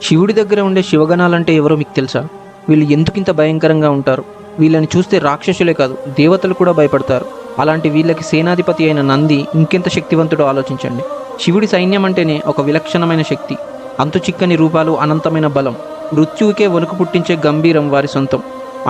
శివుడి దగ్గర ఉండే శివగణాలంటే ఎవరో మీకు తెలుసా? వీళ్ళు ఎందుకింత భయంకరంగా ఉంటారు? వీళ్ళని చూస్తే రాక్షసులే కాదు, దేవతలు కూడా భయపడతారు. అలాంటి వీళ్ళకి సేనాధిపతి అయిన నంది ఇంకెంత శక్తివంతుడో ఆలోచించండి. శివుడి సైన్యం అంటేనే ఒక విలక్షణమైన శక్తి, అంతు చిక్కని రూపాలు, అనంతమైన బలం, మృత్యువుకే వణుకు పుట్టించే గంభీరం వారి సొంతం.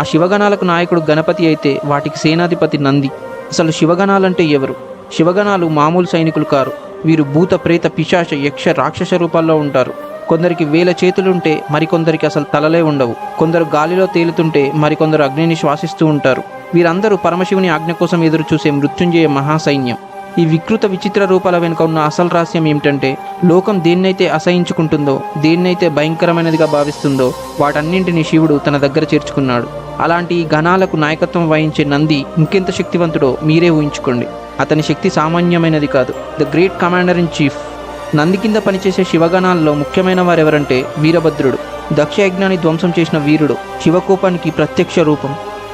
ఆ శివగణాలకు నాయకుడు గణపతి అయితే వాటికి సేనాధిపతి నంది. అసలు శివగణాలంటే ఎవరు? శివగణాలు మామూలు సైనికులు కారు. వీరు భూత, ప్రేత, పిశాచ, యక్ష, రాక్షస రూపాల్లో ఉంటారు. కొందరికి వేల చేతులుంటే మరికొందరికి అసలు తలలే ఉండవు. కొందరు గాలిలో తేలుతుంటే మరికొందరు అగ్నిని శ్వాసిస్తూ ఉంటారు. వీరందరూ పరమశివుని ఆజ్ఞ కోసం ఎదురు చూసే మృత్యుంజయ మహాసైన్యం. ఈ వికృత విచిత్ర రూపాల వెనుక ఉన్న అసలు రహస్యం ఏమిటంటే, లోకం దేన్నైతే అసహించుకుంటుందో, దేన్నైతే భయంకరమైనదిగా భావిస్తుందో వాటన్నింటినీ శివుడు తన దగ్గర చేర్చుకున్నాడు. అలాంటి ఈ గణాలకు నాయకత్వం వహించే నంది ఇంకెంత శక్తివంతుడో మీరే ఊహించుకోండి. అతని శక్తి సామాన్యమైనది కాదు. The great commander in chief. Nandi కింద పనిచేసే శివగణాల్లో ముఖ్యమైన వారెవరంటే వీరభద్రుడు, దక్షయజ్ఞాన్ని ధ్వంసం చేసిన వీరుడు, శివకోపానికి ప్రత్యక్ష రూపం.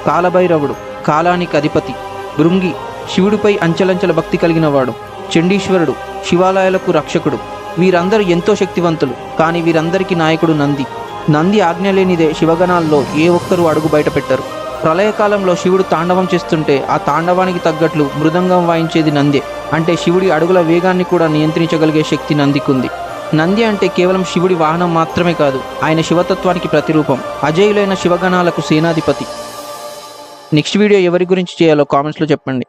కాలభైరవుడు, కాలానికి అధిపతి. భృంగి, శివుడిపై అంచెలంచెల భక్తి కలిగిన వాడు. చండీశ్వరుడు, శివాలయాలకు రక్షకుడు. వీరందరూ ఎంతో శక్తివంతులు, కానీ వీరందరికీ నాయకుడు నంది. నంది ఆజ్ఞ లేనిదే శివగణాల్లో ఏ ఒక్కరూ అడుగు బయట పెట్టరు. ప్రళయకాలంలో శివుడు తాండవం చేస్తుంటే ఆ తాండవానికి తగ్గట్లు మృదంగం వాయించేది నందే. అంటే శివుడి అడుగుల వేగాన్ని కూడా నియంత్రించగలిగే శక్తి నందికుంది. నంది అంటే కేవలం శివుడి వాహనం మాత్రమే కాదు, ఆయన శివతత్వానికి ప్రతిరూపం. అజేయులైన శివగణాలకు సేనాధిపతి. నెక్స్ట్ వీడియో ఎవరి గురించి చేయాలో కామెంట్స్లో చెప్పండి.